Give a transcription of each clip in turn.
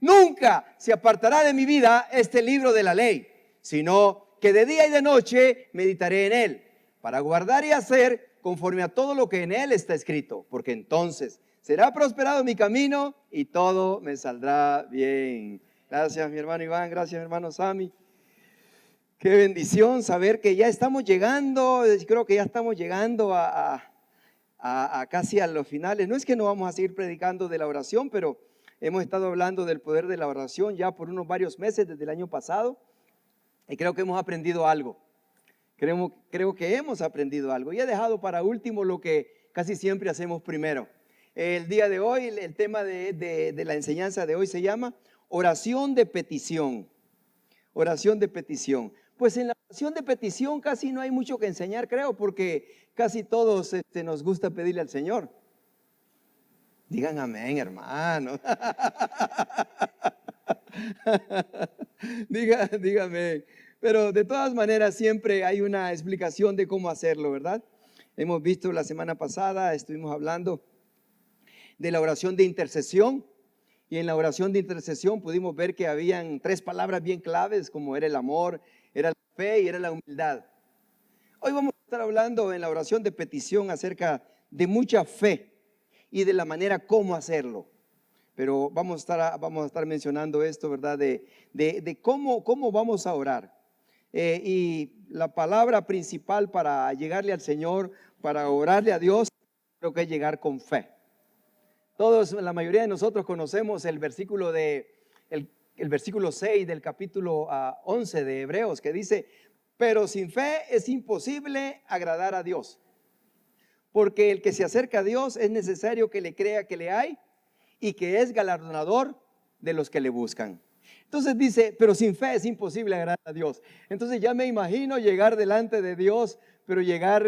Nunca se apartará de mi vida este libro de la ley, sino que de día y de noche meditaré en él, para guardar y hacer conforme a todo lo que en él está escrito, porque entonces será prosperado mi camino y todo me saldrá bien. Gracias, mi hermano Iván, gracias, mi hermano Sammy. Qué bendición saber que ya estamos llegando, creo que ya estamos llegando a casi a los finales. No es que no vamos a seguir predicando de la oración, pero hemos estado hablando del poder de la oración ya por unos varios meses desde el año pasado, y creo que hemos aprendido algo. Creo que hemos aprendido algo, y he dejado para último lo que casi siempre hacemos primero. El día de hoy, el tema de la enseñanza de hoy se llama oración de petición. Oración de petición. Pues en la oración de petición casi no hay mucho que enseñar, creo, porque casi todos nos gusta pedirle al Señor. Digan amén, hermano. Dígame. Pero de todas maneras siempre hay una explicación de cómo hacerlo, ¿verdad? Hemos visto la semana pasada, estuvimos hablando de la oración de intercesión. Y en la oración de intercesión pudimos ver que habían 3 palabras bien claves, como era el amor, era la fe y era la humildad. Hoy vamos a estar hablando en la oración de petición acerca de mucha fe y de la manera cómo hacerlo. Pero vamos a estar mencionando esto, ¿verdad? De cómo vamos a orar. Y la palabra principal para llegarle al Señor, para orarle a Dios, creo que es llegar con fe. Todos, la mayoría de nosotros conocemos el versículo el versículo 6 del capítulo 11 de Hebreos, que dice: pero sin fe es imposible agradar a Dios, porque el que se acerca a Dios es necesario que le crea que le hay y que es galardonador de los que le buscan. Entonces dice, pero sin fe es imposible agradar a Dios. Entonces ya me imagino llegar delante de Dios, pero llegar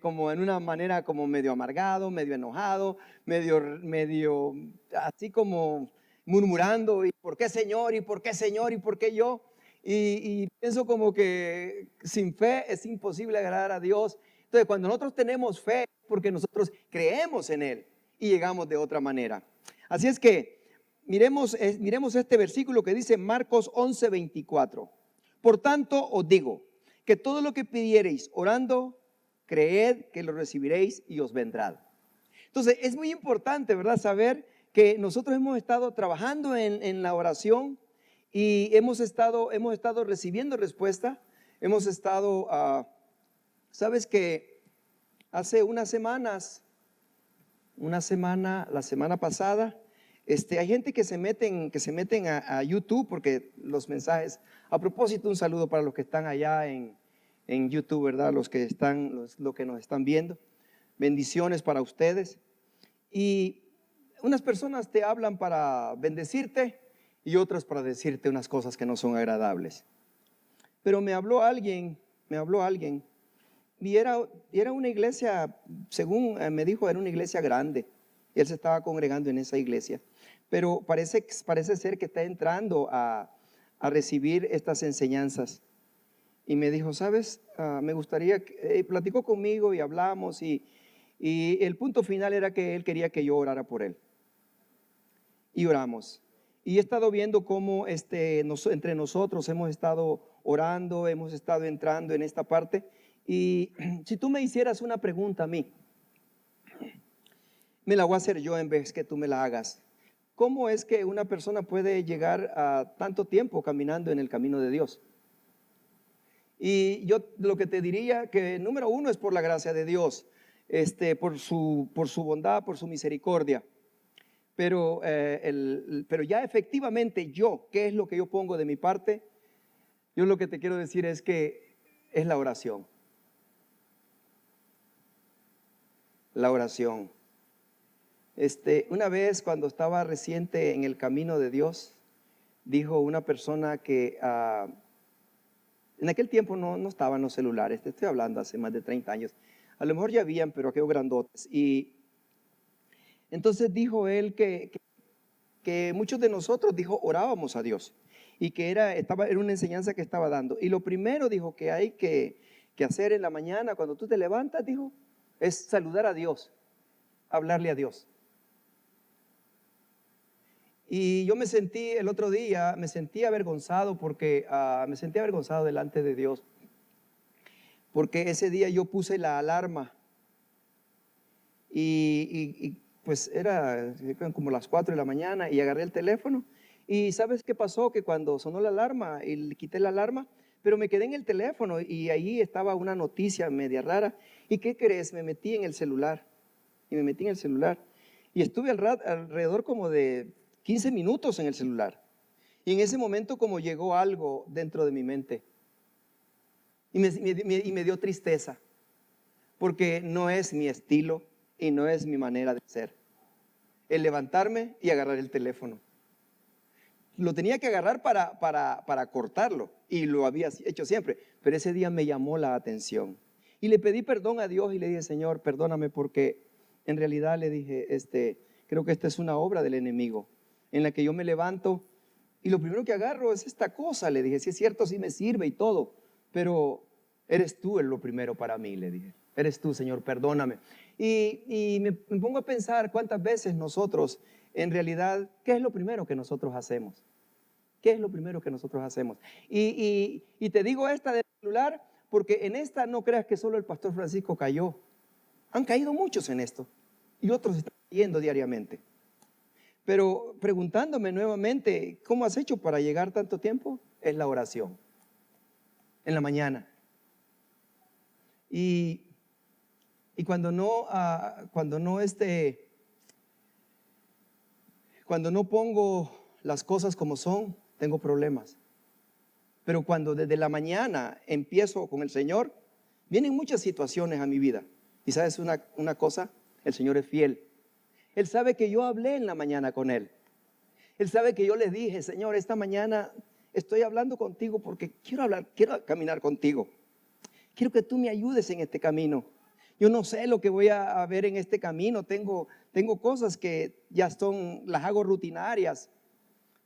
como en una manera como medio amargado, medio enojado, medio así como murmurando: ¿y por qué, Señor? ¿Y por qué, Señor? ¿Y por qué yo? Y pienso como que sin fe es imposible agradar a Dios. Entonces cuando nosotros tenemos fe, porque nosotros creemos en Él y llegamos de otra manera. Así es que miremos este versículo que dice Marcos 11:24. Por tanto os digo que todo lo que pidiereis orando, creed que lo recibiréis y os vendrá. Entonces es muy importante, ¿verdad?, saber que nosotros hemos estado trabajando en la oración y hemos estado recibiendo respuesta. Hemos estado, sabes que hace unas semanas, la semana pasada, hay gente que se meten a YouTube porque los mensajes, a propósito, un saludo para los que están allá en YouTube, ¿verdad? Los que nos están viendo, bendiciones para ustedes. Y unas personas te hablan para bendecirte y otras para decirte unas cosas que no son agradables. Pero me habló alguien y era una iglesia, según me dijo, era una iglesia grande. Y él se estaba congregando en esa iglesia. Pero parece ser que está entrando a recibir estas enseñanzas. Y me dijo, ¿sabes? Me gustaría, platicó conmigo y hablamos y el punto final era que él quería que yo orara por él. Y oramos. Y he estado viendo cómo entre nosotros hemos estado orando, hemos estado entrando en esta parte. Y si tú me hicieras una pregunta a mí, me la voy a hacer yo en vez que tú me la hagas. ¿Cómo es que una persona puede llegar a tanto tiempo caminando en el camino de Dios? Y yo lo que te diría que número uno es por la gracia de Dios, por su bondad, por su misericordia. Pero ya efectivamente yo, ¿qué es lo que yo pongo de mi parte? Yo lo que te quiero decir es que es la oración. La oración. Una vez cuando estaba reciente en el camino de Dios, dijo una persona que en aquel tiempo no estaban los celulares, te estoy hablando hace más de 30 años, a lo mejor ya habían, pero aquellos grandotes. Y entonces dijo él que muchos de nosotros, dijo, orábamos a Dios y que era una enseñanza que estaba dando. Y lo primero, dijo, que hay que hacer en la mañana cuando tú te levantas, dijo, es saludar a Dios, hablarle a Dios. Y yo el otro día, me sentí avergonzado porque me sentí avergonzado delante de Dios. Porque ese día yo puse la alarma y pues eran como las 4 de la mañana y agarré el teléfono. Y ¿sabes qué pasó? Que cuando sonó la alarma y le quité la alarma, pero me quedé en el teléfono y ahí estaba una noticia media rara. ¿Y qué crees? Me metí en el celular. Y me metí en el celular. Y estuve alrededor como de 15 minutos en el celular. Y en ese momento como llegó algo dentro de mi mente. Y me dio tristeza. Porque no es mi estilo y no es mi manera de ser. El levantarme y agarrar el teléfono. Lo tenía que agarrar para cortarlo. Y lo había hecho siempre. Pero ese día me llamó la atención. Y le pedí perdón a Dios y le dije, Señor, perdóname porque en realidad le dije, creo que esta es una obra del enemigo. En la que yo me levanto y lo primero que agarro es esta cosa. Le dije, sí es cierto, sí me sirve y todo. Pero eres tú lo primero para mí, le dije. Eres tú, Señor, perdóname. Y me pongo a pensar cuántas veces nosotros, en realidad, ¿qué es lo primero que nosotros hacemos? ¿Qué es lo primero que nosotros hacemos? Y te digo esta del celular, porque en esta no creas que solo el pastor Francisco cayó. Han caído muchos en esto y otros están cayendo diariamente. Pero preguntándome nuevamente, ¿cómo has hecho para llegar tanto tiempo? Es la oración, en la mañana. Y cuando no pongo las cosas como son, tengo problemas. Pero cuando desde la mañana empiezo con el Señor, vienen muchas situaciones a mi vida. Y sabes una cosa, el Señor es fiel. Él sabe que yo hablé en la mañana con Él. Él sabe que yo le dije, Señor, esta mañana estoy hablando contigo porque quiero caminar contigo. Quiero que tú me ayudes en este camino. Yo no sé lo que voy a ver en este camino. Tengo cosas que ya las hago rutinarias,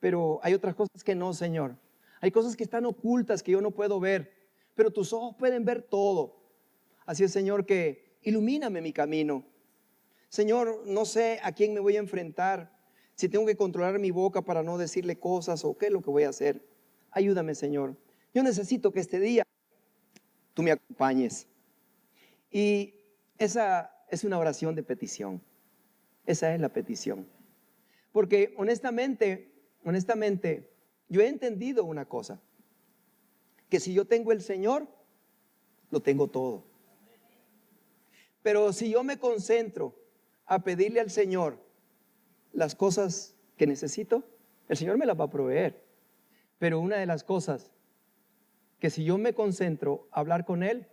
pero hay otras cosas que no, Señor. Hay cosas que están ocultas que yo no puedo ver, pero tus ojos pueden ver todo. Así es, Señor, que ilumíname mi camino. Señor, no sé a quién me voy a enfrentar, si tengo que controlar mi boca para no decirle cosas o qué es lo que voy a hacer. Ayúdame, Señor. Yo necesito que este día tú me acompañes. Y esa es una oración de petición. Esa es la petición. Porque honestamente, yo he entendido una cosa, que si yo tengo el Señor, lo tengo todo. Pero si yo me concentro a pedirle al Señor las cosas que necesito, el Señor me las va a proveer. Pero una de las cosas que si yo me concentro a hablar con Él,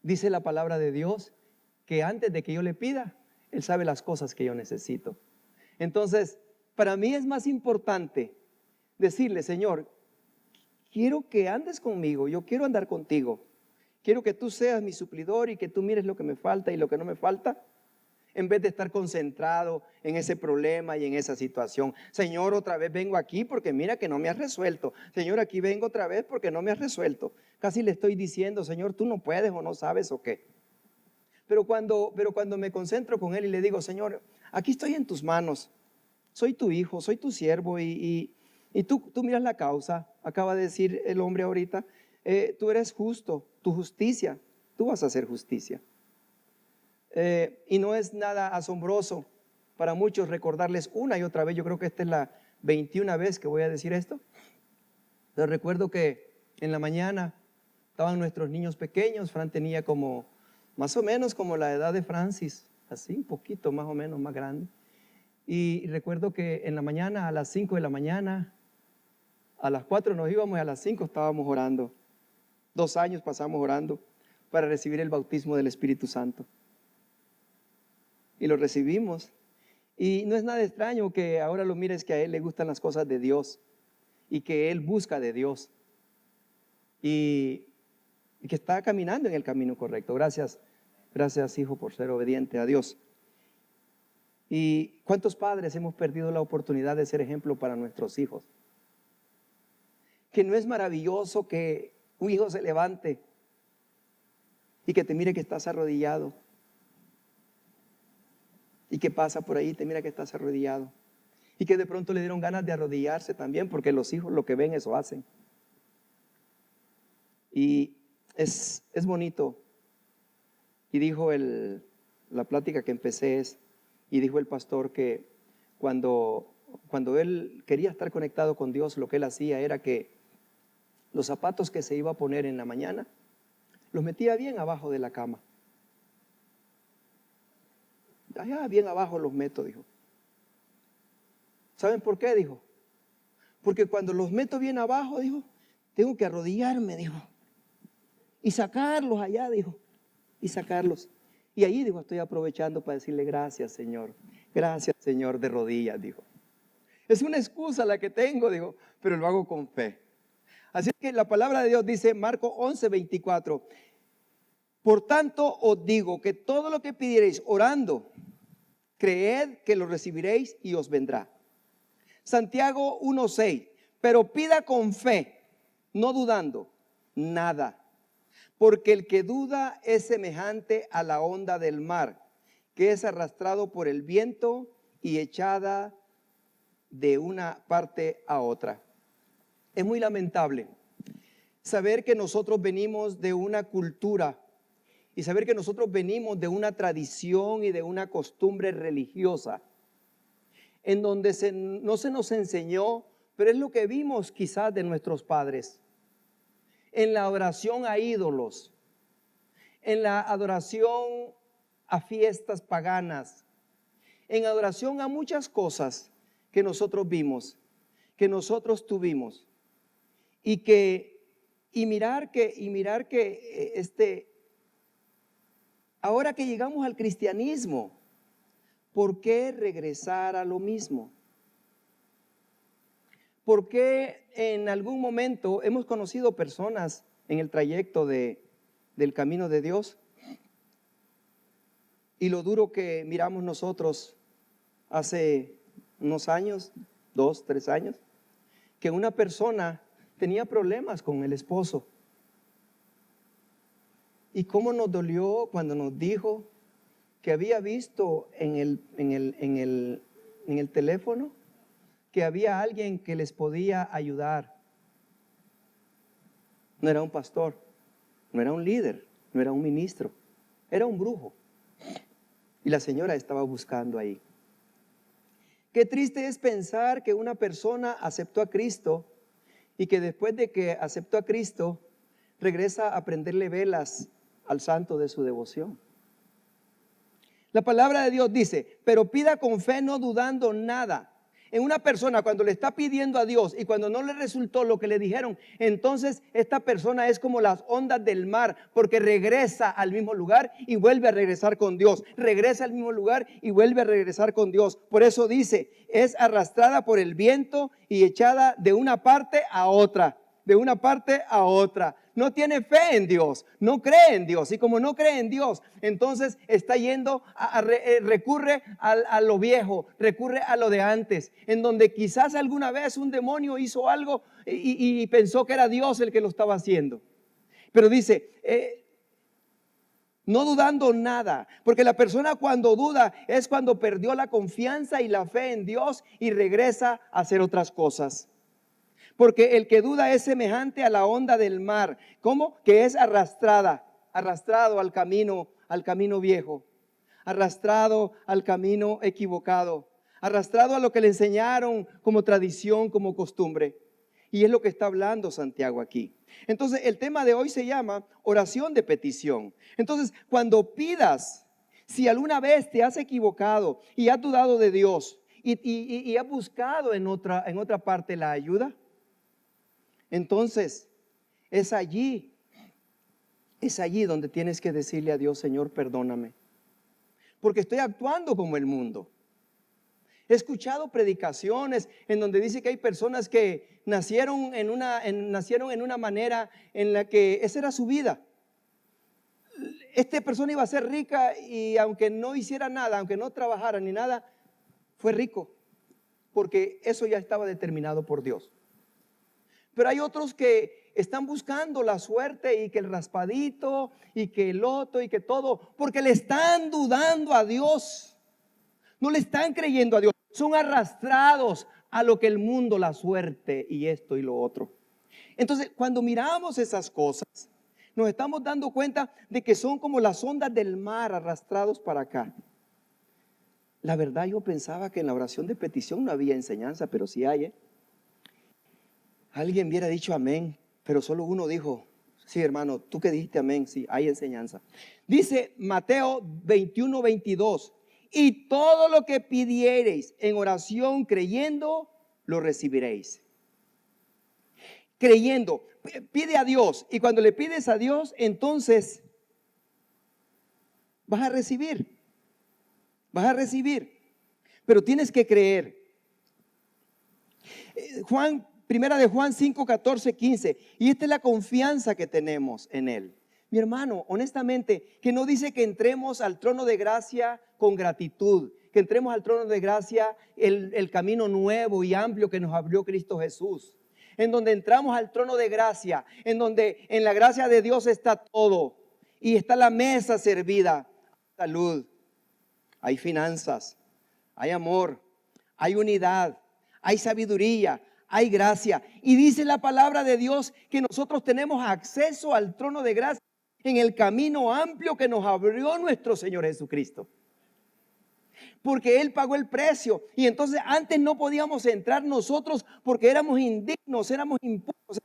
dice la palabra de Dios, que antes de que yo le pida, Él sabe las cosas que yo necesito. Entonces, para mí es más importante decirle, Señor, quiero que andes conmigo, yo quiero andar contigo. Quiero que tú seas mi suplidor y que tú mires lo que me falta y lo que no me falta, en vez de estar concentrado en ese problema y en esa situación. Señor, otra vez vengo aquí porque mira que no me has resuelto. Señor, aquí vengo otra vez porque no me has resuelto. Casi le estoy diciendo, Señor, tú no puedes o no sabes o qué. Pero cuando me concentro con Él y le digo, Señor, aquí estoy en tus manos. Soy tu hijo, soy tu siervo y tú miras la causa. Acaba de decir el hombre ahorita, tú eres justo, tu justicia, tú vas a hacer justicia. Y no es nada asombroso para muchos recordarles una y otra vez. Yo creo que esta es la 21ª vez que voy a decir esto. Pero recuerdo que en la mañana estaban nuestros niños pequeños. Fran tenía como, más o menos como la edad de Francis, así un poquito más o menos más grande. Y recuerdo que en la mañana, a las 5 de la mañana, a las 4 nos íbamos y a las 5 estábamos orando. 2 años pasamos orando para recibir el bautismo del Espíritu Santo. Y lo recibimos. Y no es nada extraño que ahora lo mires que a Él le gustan las cosas de Dios y que Él busca de Dios y que está caminando en el camino correcto. Gracias, hijo, por ser obediente a Dios. ¿Y cuántos padres hemos perdido la oportunidad de ser ejemplo para nuestros hijos? Que no es maravilloso que un hijo se levante y que te mire que estás arrodillado y que pasa por ahí y te mira que estás arrodillado y que de pronto le dieron ganas de arrodillarse también, porque los hijos lo que ven eso hacen. Y es bonito. Y dijo la plática que empecé y dijo el pastor que cuando él quería estar conectado con Dios, lo que él hacía era que los zapatos que se iba a poner en la mañana, los metía bien abajo de la cama. Allá bien abajo los meto, dijo. ¿Saben por qué? Dijo. Porque cuando los meto bien abajo, dijo, tengo que arrodillarme, dijo. Y sacarlos allá, dijo. Y sacarlos. Y ahí, dijo, estoy aprovechando para decirle gracias, Señor. Gracias, Señor, de rodillas, dijo. Es una excusa la que tengo, dijo, pero lo hago con fe. Así que la palabra de Dios dice, Marcos 11:24. Por tanto, os digo que todo lo que pidiereis orando, creed que lo recibiréis y os vendrá. Santiago 1:6. Pero pida con fe, no dudando, nada. Porque el que duda es semejante a la onda del mar, que es arrastrado por el viento y echada de una parte a otra. Es muy lamentable saber que nosotros venimos de una cultura y saber que nosotros venimos de una tradición y de una costumbre religiosa en donde no se nos enseñó, pero es lo que vimos quizás de nuestros padres, en la adoración a ídolos, en la adoración a fiestas paganas, en adoración a muchas cosas que nosotros vimos, que nosotros tuvimos, y mirar que ahora que llegamos al cristianismo, ¿por qué regresar a lo mismo? ¿Por qué en algún momento hemos conocido personas en el trayecto del camino de Dios? Y lo duro que miramos nosotros hace unos años, 2, 3 años, que una persona tenía problemas con el esposo. Y cómo nos dolió cuando nos dijo que había visto en el teléfono que había alguien que les podía ayudar. No era un pastor, no era un líder, no era un ministro, era un brujo. Y la señora estaba buscando ahí. Qué triste es pensar que una persona aceptó a Cristo y que después de que aceptó a Cristo, regresa a prenderle velas al santo de su devoción. La palabra de Dios dice, pero pida con fe no dudando nada. En una persona cuando le está pidiendo a Dios y cuando no le resultó lo que le dijeron, entonces esta persona es como las ondas del mar, porque regresa al mismo lugar y vuelve a regresar con Dios. Regresa al mismo lugar y vuelve a regresar con Dios. Por eso dice, es arrastrada por el viento y echada de una parte a otra. De una parte a otra. No tiene fe en Dios, no cree en Dios. Y como no cree en Dios, entonces está yendo, recurre a lo viejo, recurre a lo de antes, en donde quizás alguna vez un demonio hizo algo y pensó que era Dios el que lo estaba haciendo. Pero dice, no dudando nada, porque la persona cuando duda es cuando perdió la confianza y la fe en Dios y regresa a hacer otras cosas. Porque el que duda es semejante a la onda del mar. ¿Cómo? Que es arrastrado al camino viejo, arrastrado al camino equivocado, arrastrado a lo que le enseñaron como tradición, como costumbre. Y es lo que está hablando Santiago aquí. Entonces, el tema de hoy se llama oración de petición. Entonces, cuando pidas, si alguna vez te has equivocado y has dudado de Dios y has buscado en otra parte la ayuda, entonces, es allí donde tienes que decirle a Dios, Señor, perdóname, porque estoy actuando como el mundo. He escuchado predicaciones en donde dice que hay personas que nacieron en una manera en la que esa era su vida. Esta persona iba a ser rica y aunque no hiciera nada, aunque no trabajara ni nada, fue rico, porque eso ya estaba determinado por Dios. Pero hay otros que están buscando la suerte y que el raspadito y que el loto y que todo, porque le están dudando a Dios, No le están creyendo a Dios. Son arrastrados a lo que el mundo, la suerte y esto y lo otro. Entonces, cuando miramos esas cosas, nos estamos dando cuenta de que son como las ondas del mar arrastrados para acá. La verdad, yo pensaba que en la oración de petición no había enseñanza, pero sí hay, ¿eh? Alguien hubiera dicho amén, pero solo uno dijo, sí, hermano, tú que dijiste amén, sí, hay enseñanza. Dice Mateo 21:22, y todo lo que pidiereis en oración creyendo, lo recibiréis. Creyendo, pide a Dios, y cuando le pides a Dios, entonces vas a recibir. Vas a recibir, pero tienes que creer. Primera de Juan 5, 14, 15. Y esta es la confianza que tenemos en Él. Mi hermano, honestamente, que no dice que entremos al trono de gracia con gratitud, que entremos al trono de gracia el camino nuevo y amplio que nos abrió Cristo Jesús. En donde entramos al trono de gracia, en donde en la gracia de Dios está todo. Y está la mesa servida, salud. Hay finanzas, hay amor, hay unidad, hay sabiduría, hay gracia. Y dice la palabra de Dios que nosotros tenemos acceso al trono de gracia en el camino amplio que nos abrió nuestro Señor Jesucristo. Porque Él pagó el precio. Y entonces antes no podíamos entrar nosotros porque éramos indignos, éramos impuros,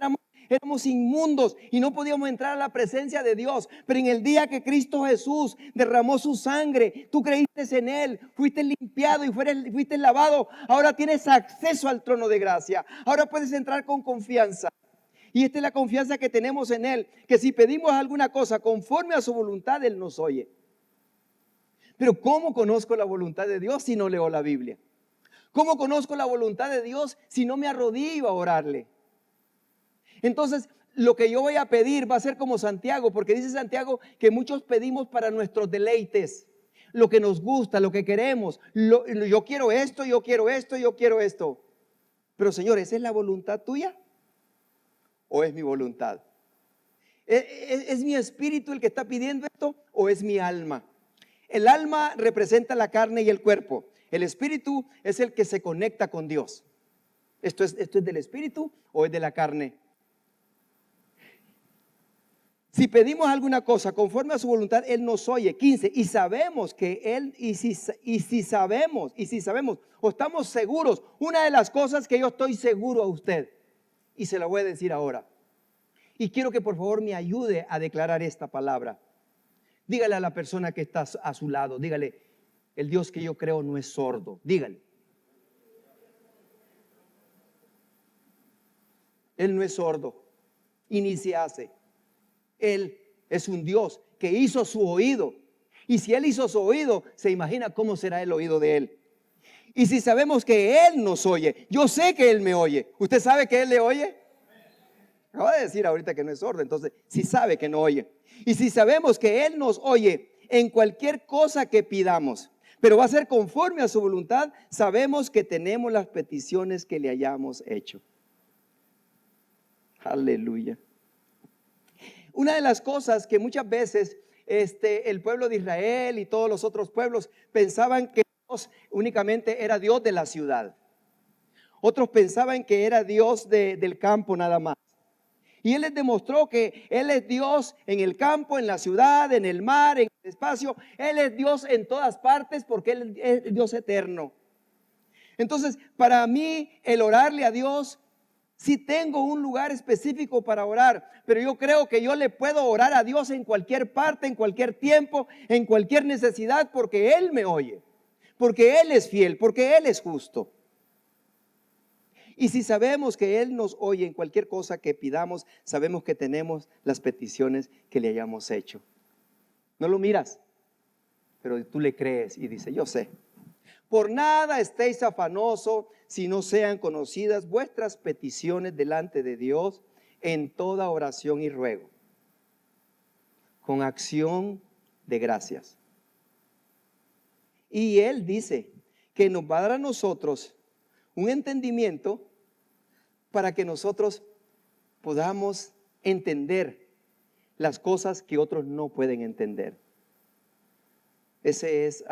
éramos inmundos y no podíamos entrar a la presencia de Dios. Pero en el día que Cristo Jesús derramó su sangre, tú creíste en Él, fuiste limpiado y fuiste lavado. Ahora tienes acceso al trono de gracia. Ahora puedes entrar con confianza. Y esta es la confianza que tenemos en Él, que si pedimos alguna cosa conforme a su voluntad, Él nos oye. Pero ¿cómo conozco la voluntad de Dios si no leo la Biblia? ¿Cómo conozco la voluntad de Dios si no me arrodillo a orarle? Entonces, lo que yo voy a pedir va a ser como Santiago, porque dice Santiago que muchos pedimos para nuestros deleites, lo que nos gusta, lo que queremos. Yo quiero esto, yo quiero esto, yo quiero esto. Pero Señor, ¿esa es la voluntad tuya? ¿O es mi voluntad? ¿Es mi espíritu el que está pidiendo esto o es mi alma? El alma representa la carne y el cuerpo. El espíritu es el que se conecta con Dios. ¿Esto es del espíritu o es de la carne? Si pedimos alguna cosa conforme a su voluntad, Él nos oye. 15. Y sabemos que Él, y si sabemos, o estamos seguros, una de las cosas que yo estoy seguro a usted, y se la voy a decir ahora. Y quiero que por favor me ayude a declarar esta palabra. Dígale a la persona que está a su lado, dígale, el Dios que yo creo no es sordo. Dígale. Él no es sordo y ni se hace. Él es un Dios que hizo su oído. Y si Él hizo su oído, se imagina cómo será el oído de Él. Y si sabemos que Él nos oye, yo sé que Él me oye. ¿Usted sabe que Él le oye? Acaba de decir ahorita que no es sordo, entonces sí sabe que no oye. Y si sabemos que Él nos oye en cualquier cosa que pidamos, pero va a ser conforme a su voluntad, sabemos que tenemos las peticiones que le hayamos hecho. Aleluya. Una de las cosas que muchas veces el pueblo de Israel y todos los otros pueblos pensaban que Dios únicamente era Dios de la ciudad. Otros pensaban que era Dios del campo nada más. Y Él les demostró que Él es Dios en el campo, en la ciudad, en el mar, en el espacio. Él es Dios en todas partes porque Él es Dios eterno. Entonces, para mí, el orarle a Dios, sí tengo un lugar específico para orar, pero yo creo que yo le puedo orar a Dios en cualquier parte, en cualquier tiempo, en cualquier necesidad, porque Él me oye, porque Él es fiel, porque Él es justo. Y si sabemos que Él nos oye en cualquier cosa que pidamos, sabemos que tenemos las peticiones que le hayamos hecho. No lo miras, pero tú le crees y dices, yo sé. Por nada estéis afanosos, si no sean conocidas vuestras peticiones delante de Dios en toda oración y ruego, con acción de gracias. Y Él dice que nos va a dar a nosotros un entendimiento para que nosotros podamos entender las cosas que otros no pueden entender. Ese es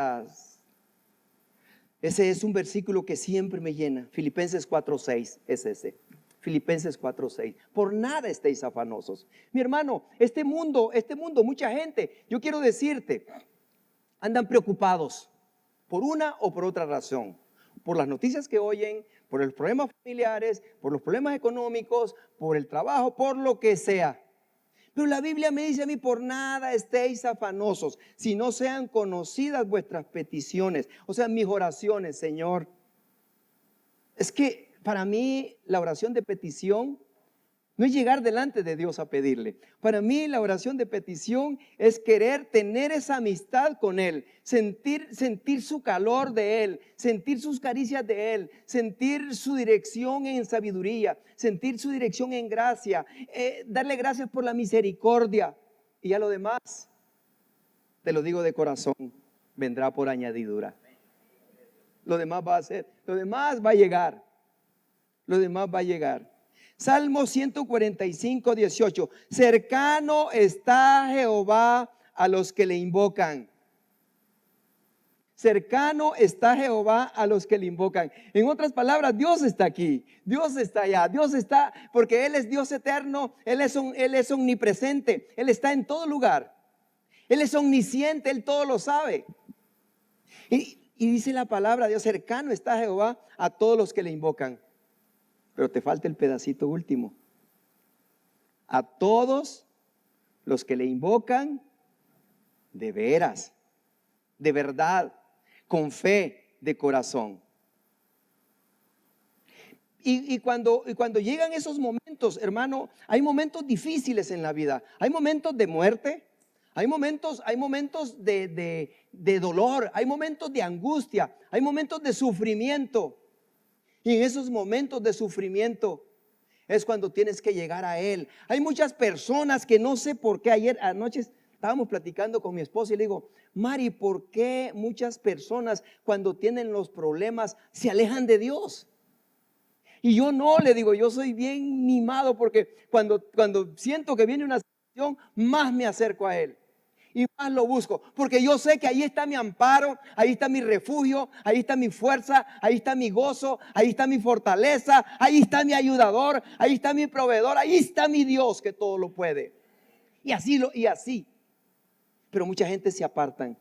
Ese es un versículo que siempre me llena. Filipenses 4:6 es ese. Filipenses 4:6. Por nada estéis afanosos. Mi hermano, este mundo, mucha gente, yo quiero decirte, andan preocupados por una o por otra razón. Por las noticias que oyen, por los problemas familiares, por los problemas económicos, por el trabajo, por lo que sea. Pero la Biblia me dice a mí, por nada estéis afanosos, si no sean conocidas vuestras peticiones. O sea, mis oraciones, Señor. Es que para mí la oración de petición no es llegar delante de Dios a pedirle. Para mí la oración de petición es querer tener esa amistad con Él, sentir su calor de Él, sentir sus caricias de Él, sentir su dirección en sabiduría, sentir su dirección en gracia, darle gracias por la misericordia. Y ya lo demás, te lo digo de corazón, vendrá por añadidura. Lo demás va a ser, lo demás va a llegar, lo demás va a llegar. Salmo 145:18. Cercano está Jehová a los que le invocan. Cercano está Jehová a los que le invocan. En otras palabras, Dios está aquí, Dios está allá, Dios está, porque Él es Dios eterno, Él es omnipresente, Él está en todo lugar. Él es omnisciente, Él todo lo sabe. Y dice la palabra de Dios, cercano está Jehová a todos los que le invocan. Pero te falta el pedacito último. A todos los que le invocan de veras, de verdad, con fe, de corazón. Y cuando llegan esos momentos, hermano, hay momentos difíciles en la vida. Hay momentos de muerte, hay momentos de dolor, hay momentos de angustia, hay momentos de sufrimiento. Y en esos momentos de sufrimiento es cuando tienes que llegar a Él. Hay muchas personas que no sé por qué. Ayer anoche estábamos platicando con mi esposa y le digo, Mari, ¿por qué muchas personas cuando tienen los problemas se alejan de Dios? Y yo no, le digo, yo soy bien mimado porque cuando siento que viene una situación, más me acerco a Él. Y más lo busco, porque yo sé que ahí está mi amparo, ahí está mi refugio, ahí está mi fuerza, ahí está mi gozo, ahí está mi fortaleza, ahí está mi ayudador, ahí está mi proveedor, ahí está mi Dios que todo lo puede. Y así. Pero mucha gente se apartan.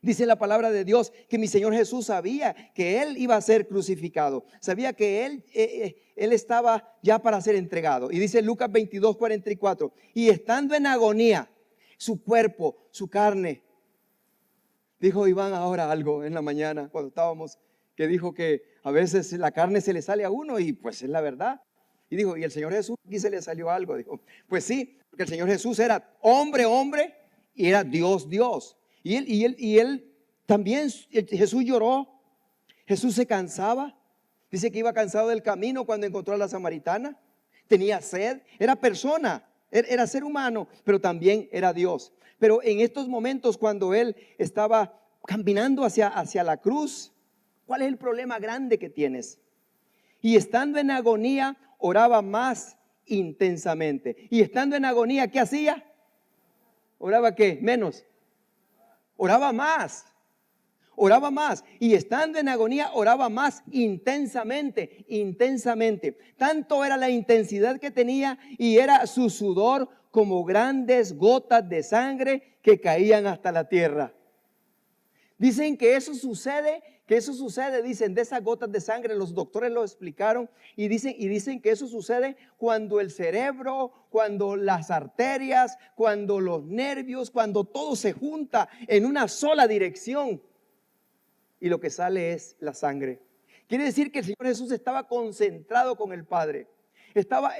Dice la palabra de Dios que mi Señor Jesús sabía que Él iba a ser crucificado, sabía que Él estaba ya para ser entregado. Y dice Lucas 22:44, y estando en agonía, su cuerpo, su carne. Dijo Iván ahora algo en la mañana cuando estábamos, que dijo que a veces la carne se le sale a uno y pues es la verdad. Y dijo, y el Señor Jesús aquí se le salió algo. Dijo, pues sí, porque el Señor Jesús era hombre y era Dios. Y él también, Jesús lloró, Jesús se cansaba. Dice que iba cansado del camino cuando encontró a la samaritana. Tenía sed, era persona. Era ser humano, pero también era Dios. Pero en estos momentos cuando Él estaba caminando hacia la cruz, ¿cuál es el problema grande que tienes? Y estando en agonía, oraba más intensamente. Y estando en agonía, ¿qué hacía? ¿Oraba qué? Menos. Oraba más. Oraba más, y estando en agonía oraba más intensamente. Tanto era la intensidad que tenía y era su sudor como grandes gotas de sangre que caían hasta la tierra. Dicen que eso sucede, dicen, de esas gotas de sangre, los doctores lo explicaron y dicen que eso sucede cuando el cerebro, cuando las arterias, cuando los nervios, cuando todo se junta en una sola dirección. Y lo que sale es la sangre. Quiere decir que el Señor Jesús estaba concentrado con el Padre. Estaba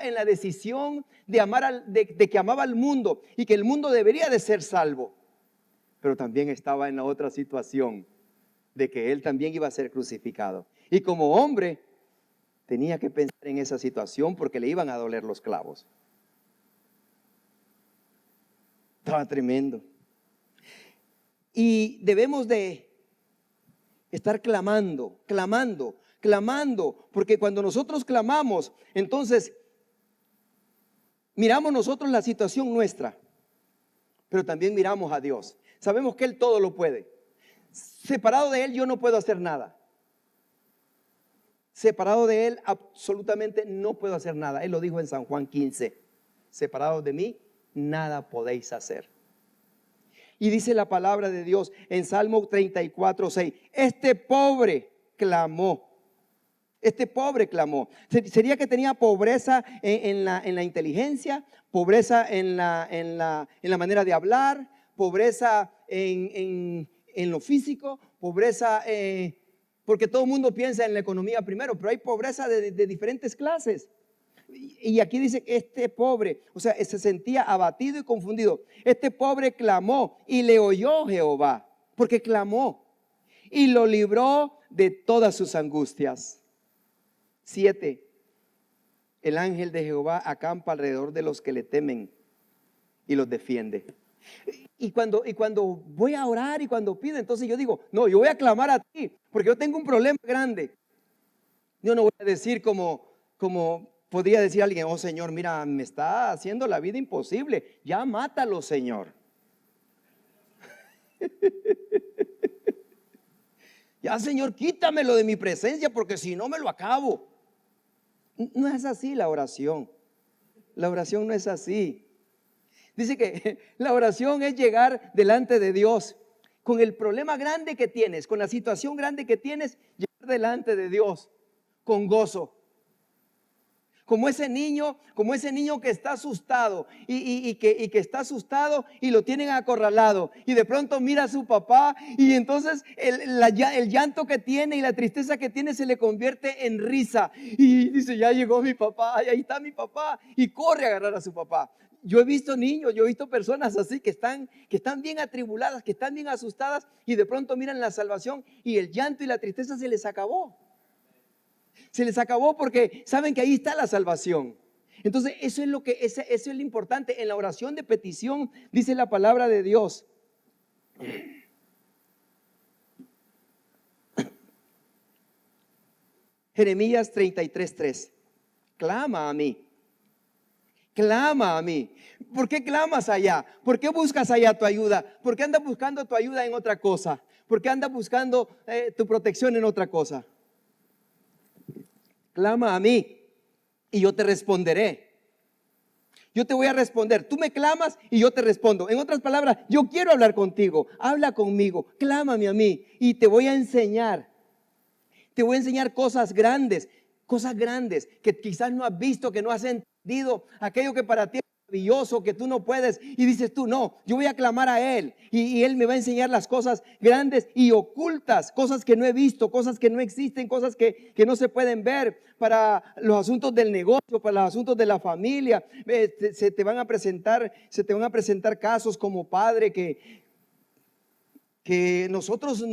en la decisión de que amaba al mundo y que el mundo debería de ser salvo. Pero también estaba en la otra situación de que Él también iba a ser crucificado. Y como hombre tenía que pensar en esa situación porque le iban a doler los clavos. Estaba tremendo. Y debemos de estar clamando, porque cuando nosotros clamamos, entonces miramos nosotros la situación nuestra, pero también miramos a Dios. Sabemos que Él todo lo puede. Separado de Él yo no puedo hacer nada. Separado de Él absolutamente no puedo hacer nada. Él lo dijo en San Juan 15. Separados de mí, nada podéis hacer. Y dice la palabra de Dios en Salmo 34:6. Este pobre clamó. Este pobre clamó. Sería que tenía pobreza en la inteligencia, pobreza en la manera de hablar, pobreza en lo físico, pobreza porque todo el mundo piensa en la economía primero, pero hay pobreza de diferentes clases. Y aquí dice que este pobre, o sea, se sentía abatido y confundido. Este pobre clamó y le oyó Jehová, porque clamó y lo libró de todas sus angustias. 7. El ángel de Jehová acampa alrededor de los que le temen y los defiende. Y cuando voy a orar y cuando pido, entonces yo digo, no, yo voy a clamar a ti, porque yo tengo un problema grande. Yo no voy a decir como podría decir alguien, oh Señor, mira, me está haciendo la vida imposible, ya mátalo, Señor. Ya, Señor, quítamelo de mi presencia, porque si no me lo acabo. No es así la oración. La oración no es así. Dice que la oración es llegar delante de Dios con el problema grande que tienes, con la situación grande que tienes, llegar delante de Dios con gozo. Como ese niño que está asustado y que está asustado y lo tienen acorralado y de pronto mira a su papá y entonces el llanto que tiene y la tristeza que tiene se le convierte en risa y dice, ya llegó mi papá, ahí está mi papá, y corre a agarrar a su papá. Yo he visto niños, yo he visto personas así que están bien atribuladas, que están bien asustadas y de pronto miran la salvación y el llanto y la tristeza se les acabó. Se les acabó porque saben que ahí está la salvación. Entonces eso es lo importante. En la oración de petición dice la palabra de Dios. Jeremías 33:3. Clama a mí. Clama a mí. ¿Por qué clamas allá? ¿Por qué buscas allá tu ayuda? ¿Por qué andas buscando tu ayuda en otra cosa? ¿Por qué andas buscando tu protección en otra cosa? Clama a mí y yo te responderé. Yo te voy a responder. Tú me clamas y yo te respondo. En otras palabras, yo quiero hablar contigo. Habla conmigo. Clámame a mí y te voy a enseñar. Te voy a enseñar cosas grandes que quizás no has visto, que no has entendido. Aquello que para ti es maravilloso, que tú no puedes. Y dices tú, no, yo voy a clamar a Él. Y Él me va a enseñar las cosas grandes y ocultas. Cosas que no he visto, cosas que no existen, cosas que no se pueden ver. Para los asuntos del negocio, para los asuntos de la familia. Se te van a presentar casos como padre que nosotros...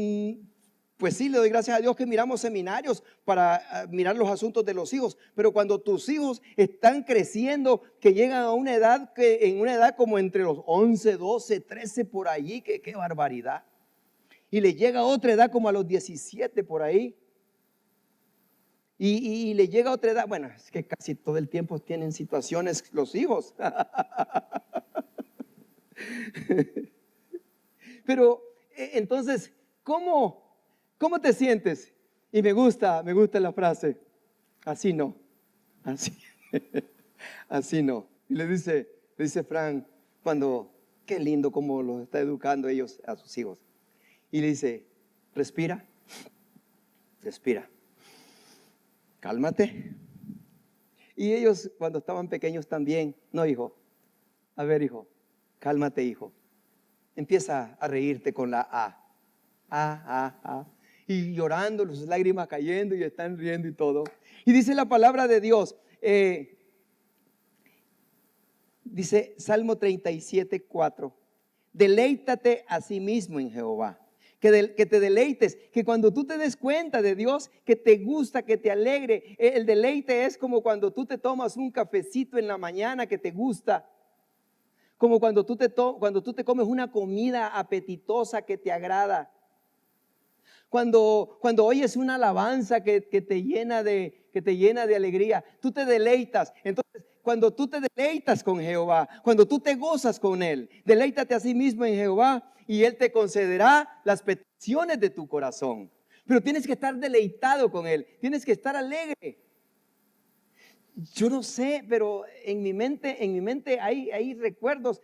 Pues sí, le doy gracias a Dios que miramos seminarios para mirar los asuntos de los hijos. Pero cuando tus hijos están creciendo, que llegan a una edad, en una edad como entre los 11, 12, 13 por allí, que qué barbaridad. Y le llega a otra edad como a los 17 por ahí. Y le llega a otra edad, bueno, es que casi todo el tiempo tienen situaciones los hijos. Pero entonces, ¿cómo te sientes? Y me gusta la frase, así no, así no. Y le dice Frank, qué lindo cómo los está educando ellos a sus hijos. Y le dice, respira, cálmate. Y ellos cuando estaban pequeños también, no hijo, a ver hijo, cálmate hijo. Empieza a reírte con la A. Y llorando, sus lágrimas cayendo y están riendo y todo. Y dice la palabra de Dios, dice Salmo 37:4, deleítate a sí mismo en Jehová. Que te deleites, que cuando tú te des cuenta de Dios, que te gusta, que te alegre. El deleite es como cuando tú te tomas un cafecito en la mañana que te gusta. Como cuando tú te comes una comida apetitosa que te agrada. Cuando oyes una alabanza que te llena de alegría, tú te deleitas. Entonces, cuando tú te deleitas con Jehová, cuando tú te gozas con Él, deleítate a sí mismo en Jehová y Él te concederá las peticiones de tu corazón. Pero tienes que estar deleitado con Él, tienes que estar alegre. Yo no sé, pero en mi mente hay recuerdos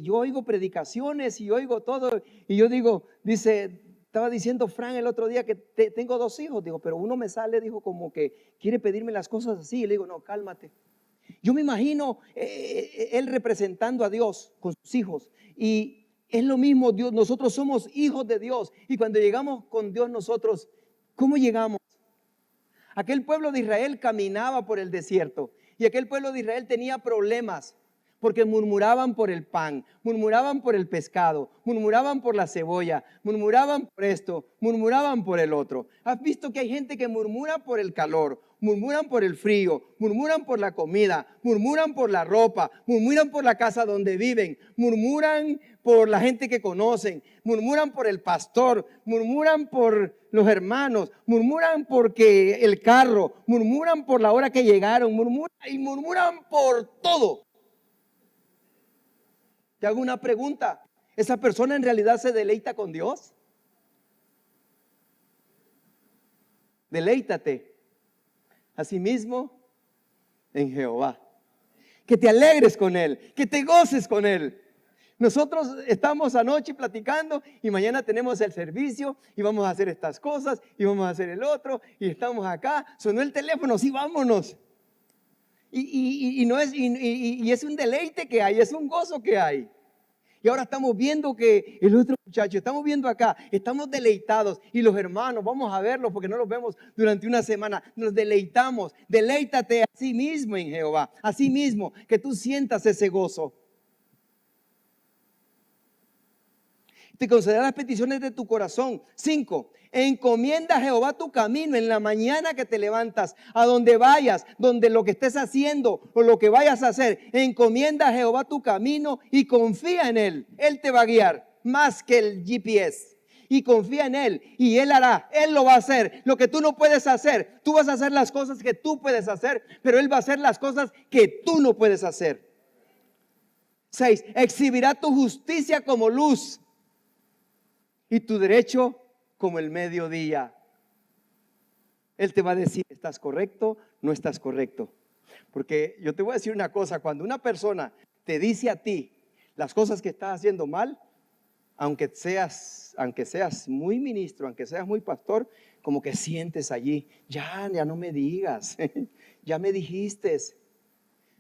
yo oigo predicaciones y oigo todo, y yo digo, estaba diciendo Fran el otro día que tengo 2 hijos, digo, pero uno me sale, dijo, como que quiere pedirme las cosas así, y le digo, no, cálmate. Yo me imagino él representando a Dios con sus hijos, y es lo mismo, Dios, nosotros somos hijos de Dios, y cuando llegamos con Dios nosotros, ¿cómo llegamos? Aquel pueblo de Israel caminaba por el desierto, y aquel pueblo de Israel tenía problemas, porque murmuraban por el pan, murmuraban por el pescado, murmuraban por la cebolla, murmuraban por esto, murmuraban por el otro. ¿Has visto que hay gente que murmura por el calor, murmuran por el frío, murmuran por la comida, murmuran por la ropa, murmuran por la casa donde viven, murmuran por la gente que conocen, murmuran por el pastor, murmuran por los hermanos, murmuran porque el carro, murmuran por la hora que llegaron, murmuran por todo? Te hago una pregunta. ¿Esa persona en realidad se deleita con Dios? Deleítate asimismo en Jehová. Que te alegres con Él, que te goces con Él. Nosotros estamos anoche platicando y mañana tenemos el servicio y vamos a hacer estas cosas y vamos a hacer el otro y estamos acá. Sonó el teléfono, sí, vámonos. Y es un deleite que hay, es un gozo que hay. Y ahora estamos viendo que el otro muchacho, estamos viendo acá, estamos deleitados. Y los hermanos, vamos a verlos porque no los vemos durante una semana. Nos deleitamos. Deleítate a sí mismo en Jehová. A sí mismo, que tú sientas ese gozo. Te concederá las peticiones de tu corazón. 5. Encomienda a Jehová tu camino en la mañana que te levantas, a donde vayas, donde lo que estés haciendo o lo que vayas a hacer. Encomienda a Jehová tu camino y confía en Él. Él te va a guiar más que el GPS. Y confía en Él y Él hará, Él lo va a hacer. Lo que tú no puedes hacer, tú vas a hacer las cosas que tú puedes hacer, pero Él va a hacer las cosas que tú no puedes hacer. 6. Exhibirá tu justicia como luz y tu derecho como el mediodía. Él te va a decir, ¿estás correcto? No estás correcto. Porque yo te voy a decir una cosa, cuando una persona te dice a ti las cosas que estás haciendo mal, aunque seas muy ministro, aunque seas muy pastor, como que sientes allí, ya no me digas, ya me dijiste.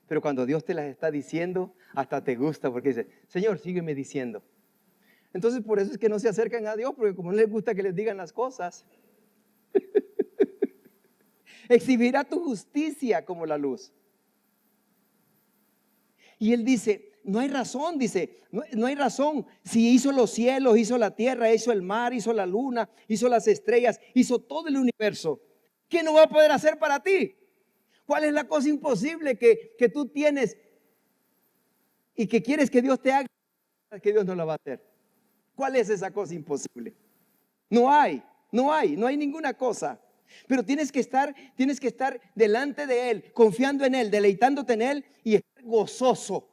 Pero cuando Dios te las está diciendo, hasta te gusta porque dice, Señor, sígueme diciendo. Entonces por eso es que no se acercan a Dios, porque como no les gusta que les digan las cosas. Exhibirá tu justicia como la luz. Y Él dice, no hay razón, no hay razón. Si hizo los cielos, hizo la tierra, hizo el mar, hizo la luna, hizo las estrellas, hizo todo el universo, ¿qué no va a poder hacer para ti? ¿Cuál es la cosa imposible que tú tienes y que quieres que Dios te haga, que Dios no la va a hacer? ¿Cuál es esa cosa imposible? No hay ninguna cosa. Pero tienes que estar delante de Él, confiando en Él, deleitándote en Él y estar gozoso.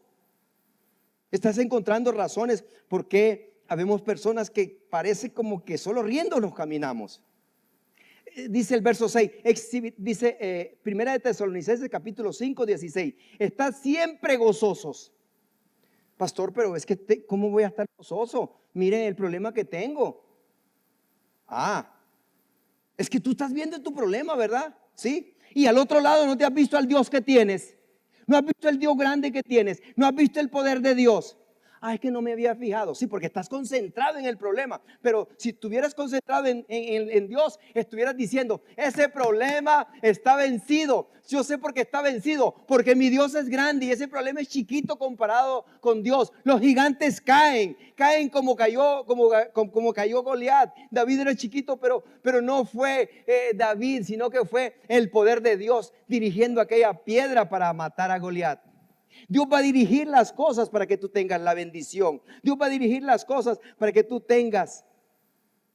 Estás encontrando razones porque habemos personas que parece como que solo riendo nos caminamos. Dice el verso 6, dice Primera de Tesalonicenses capítulo 5, 16. Estad siempre gozosos. Pastor, pero es que ¿cómo voy a estar gozoso? Miren el problema que tengo. Es que tú estás viendo tu problema, ¿verdad? Sí. Y al otro lado no te has visto al Dios que tienes. No has visto el Dios grande que tienes. No has visto el poder de Dios. Es que no me había fijado. Sí, porque estás concentrado en el problema. Pero si estuvieras concentrado en Dios, estuvieras diciendo, ese problema está vencido. Yo sé por qué está vencido. Porque mi Dios es grande y ese problema es chiquito comparado con Dios. Los gigantes caen como cayó Goliat. David era chiquito, pero no fue David, sino que fue el poder de Dios dirigiendo aquella piedra para matar a Goliat. Dios va a dirigir las cosas para que tú tengas la bendición. Dios va a dirigir las cosas para que tú tengas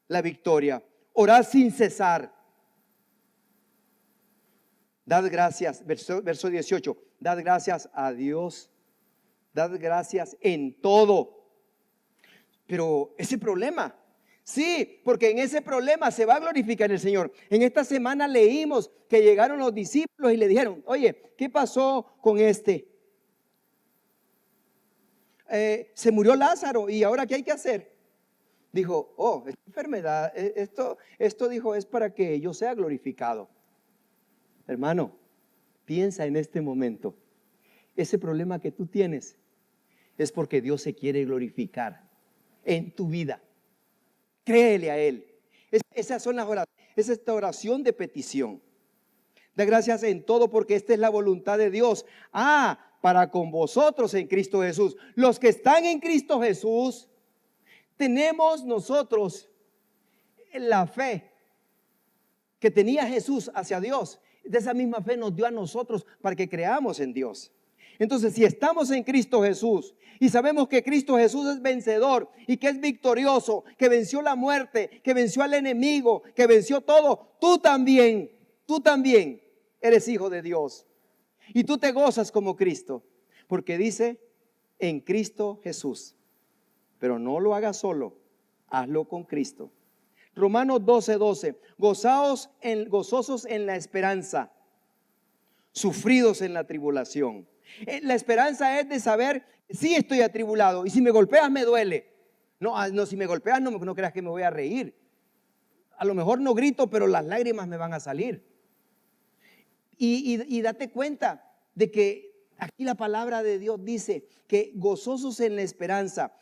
la victoria. Orad sin cesar. Dad gracias, verso 18. Dad gracias a Dios. Dad gracias en todo. Pero ese problema, Sí, porque en ese problema se va a glorificar el Señor. En esta semana leímos que llegaron los discípulos y le dijeron, oye, ¿qué pasó con este? Se murió Lázaro y ahora ¿qué hay que hacer? Dijo, oh, esta enfermedad, esto dijo es para que yo sea glorificado. Hermano, piensa en este momento, ese problema que tú tienes es porque Dios se quiere glorificar en tu vida. Créele a Él. Esas son las oraciones, es esta oración de petición. Da gracias en todo porque esta es la voluntad de Dios. Para con vosotros en Cristo Jesús. Los que están en Cristo Jesús, tenemos nosotros la fe que tenía Jesús hacia Dios. De esa misma fe nos dio a nosotros para que creamos en Dios. Entonces, si estamos en Cristo Jesús y sabemos que Cristo Jesús es vencedor y que es victorioso, que venció la muerte, que venció al enemigo, que venció todo, tú también eres hijo de Dios. Y tú te gozas como Cristo, porque dice en Cristo Jesús. Pero no lo hagas solo, hazlo con Cristo. Romanos 12:12, gozosos en la esperanza, sufridos en la tribulación. La esperanza es de saber, sí estoy atribulado y si me golpeas me duele. No, si me golpeas no creas que me voy a reír. A lo mejor no grito, pero las lágrimas me van a salir. Y date cuenta de que aquí la palabra de Dios dice que gozosos en la esperanza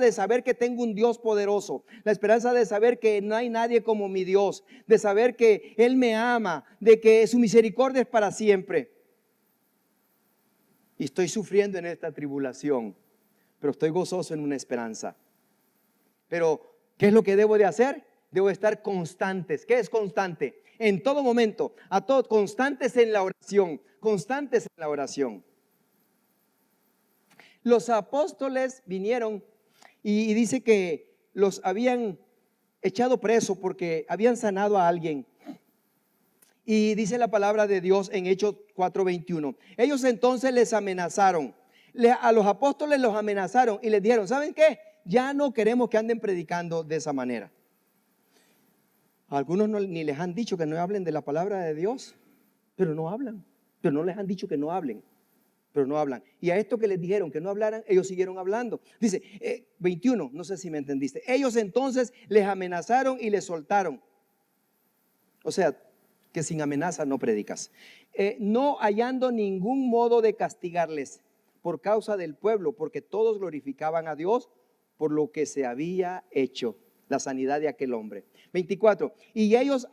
de saber que tengo un Dios poderoso, la esperanza de saber que no hay nadie como mi Dios, de saber que Él me ama, de que su misericordia es para siempre. Y estoy sufriendo en esta tribulación, pero estoy gozoso en una esperanza. Pero, ¿qué es lo que debo de hacer? Debo estar constantes. ¿Qué es constante? En todo momento, constantes en la oración, constantes en la oración. Los apóstoles vinieron y dice que los habían echado preso porque habían sanado a alguien. Y dice la palabra de Dios en Hechos 4:21. Ellos entonces les amenazaron. A los apóstoles los amenazaron y les dijeron, ¿saben qué? Ya no queremos que anden predicando de esa manera. Algunos ni les han dicho que no hablen de la palabra de Dios, pero no hablan. Pero no les han dicho que no hablen, pero no hablan. Y a esto que les dijeron que no hablaran, ellos siguieron hablando. Dice 21, no sé si me entendiste. Ellos entonces les amenazaron y les soltaron. O sea, que sin amenaza no predicas. No hallando ningún modo de castigarles por causa del pueblo, porque todos glorificaban a Dios por lo que se había hecho, la sanidad de aquel hombre. 24, y ellos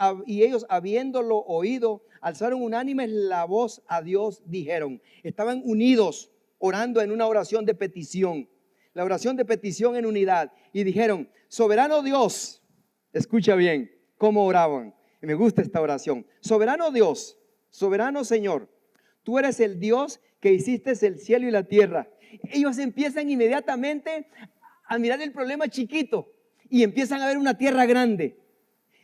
habiéndolo oído, alzaron unánimes la voz a Dios, dijeron, estaban unidos, orando en una oración de petición, la oración de petición en unidad, y dijeron, soberano Dios, escucha bien cómo oraban, y me gusta esta oración, soberano Dios, soberano Señor, tú eres el Dios que hiciste el cielo y la tierra. Ellos empiezan inmediatamente a mirar el problema chiquito y empiezan a ver una tierra grande.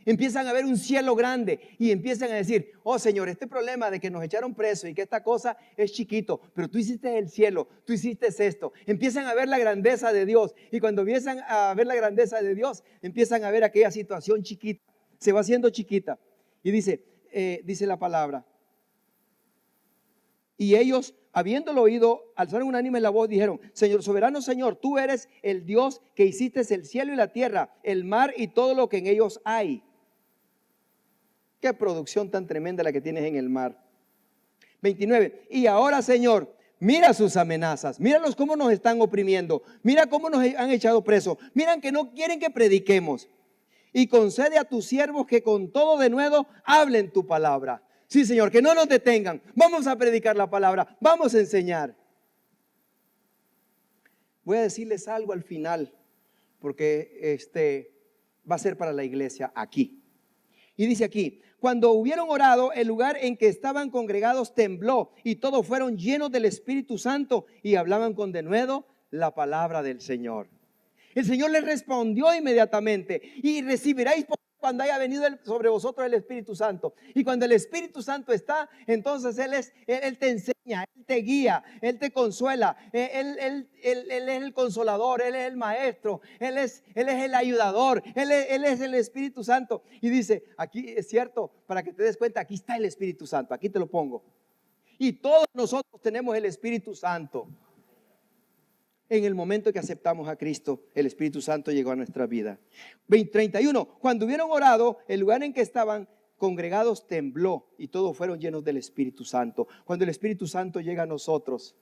Empiezan a ver un cielo grande y empiezan a decir, oh Señor, este problema de que nos echaron preso y que esta cosa es chiquito, pero tú hiciste el cielo, tú hiciste esto. Empiezan a ver la grandeza de Dios y cuando empiezan a ver la grandeza de Dios, empiezan a ver aquella situación chiquita, se va haciendo chiquita. Y dice la palabra, y ellos, habiéndolo oído, alzaron unánime la voz, dijeron, Señor, soberano Señor, tú eres el Dios que hiciste el cielo y la tierra, el mar y todo lo que en ellos hay. Qué producción tan tremenda la que tienes en el mar. 29. Y ahora, Señor, mira sus amenazas. Míralos cómo nos están oprimiendo. Mira cómo nos han echado presos. Miran que no quieren que prediquemos. Y concede a tus siervos que con todo denuedo hablen tu palabra. Sí, Señor, que no nos detengan. Vamos a predicar la palabra. Vamos a enseñar. Voy a decirles algo al final, porque va a ser para la iglesia aquí. Y dice aquí, cuando hubieron orado, el lugar en que estaban congregados tembló y todos fueron llenos del Espíritu Santo y hablaban con denuedo la palabra del Señor. El Señor les respondió inmediatamente y recibiréis poder cuando haya venido sobre vosotros el Espíritu Santo. Y cuando el Espíritu Santo está, entonces Él te enseña, Él te guía, Él te consuela, Él es el consolador, Él es el maestro, Él es el ayudador, Él es el Espíritu Santo. Y dice, aquí es cierto, para que te des cuenta, aquí está el Espíritu Santo, aquí te lo pongo. Y todos nosotros tenemos el Espíritu Santo. En el momento que aceptamos a Cristo, el Espíritu Santo llegó a nuestra vida. 31. Cuando hubieron orado, el lugar en que estaban congregados tembló y todos fueron llenos del Espíritu Santo. Cuando el Espíritu Santo llega a nosotros,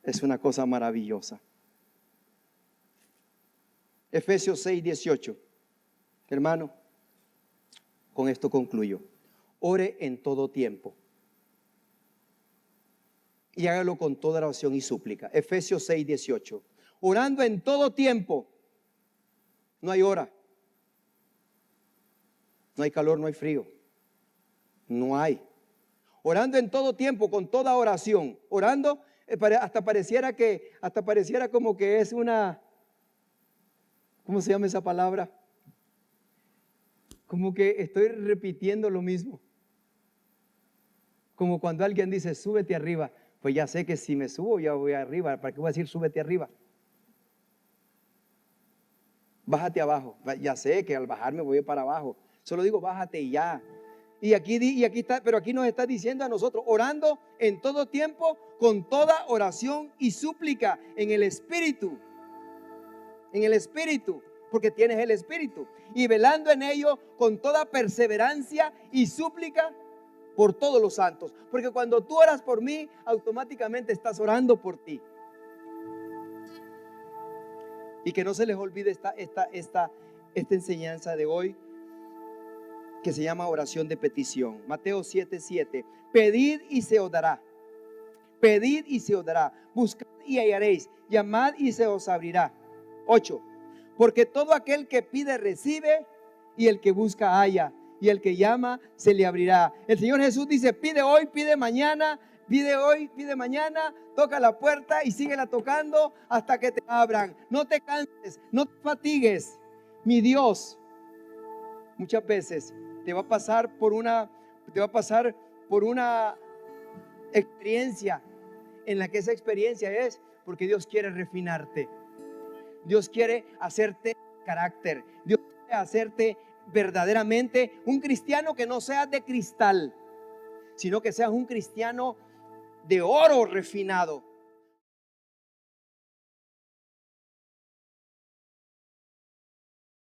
es una cosa maravillosa. Efesios 6:18. Hermano, con esto concluyo. Ore en todo tiempo. Y hágalo con toda oración y súplica. Efesios 6:18. Orando en todo tiempo. No hay hora. No hay calor, no hay frío. No hay. Orando en todo tiempo, con toda oración. Orando, hasta pareciera como que es una, ¿cómo se llama esa palabra? Como que estoy repitiendo lo mismo. Como cuando alguien dice, súbete arriba. Pues ya sé que si me subo ya voy arriba. ¿Para qué voy a decir súbete arriba? Bájate abajo. Ya sé que al bajarme voy para abajo. Solo digo bájate y ya. Y aquí está, pero aquí nos está diciendo a nosotros, orando en todo tiempo, con toda oración y súplica en el Espíritu. En el Espíritu, porque tienes el Espíritu. Y velando en ello con toda perseverancia y súplica por todos los santos. Porque cuando tú oras por mí, automáticamente estás orando por ti. Y que no se les olvide esta enseñanza de hoy, que se llama oración de petición. Mateo 7:7. Pedid y se os dará. Pedid y se os dará. Buscad y hallaréis. Llamad y se os abrirá. 8. Porque todo aquel que pide recibe, y el que busca halla, y el que llama se le abrirá. El Señor Jesús dice, pide hoy, pide mañana, pide hoy, pide mañana, toca la puerta y síguela tocando hasta que te abran. No te canses, no te fatigues. Mi Dios, muchas veces te va a pasar por una experiencia en la que esa experiencia es porque Dios quiere refinarte. Dios quiere hacerte carácter. Dios quiere hacerte verdaderamente un cristiano que no seas de cristal, sino que seas un cristiano de oro refinado,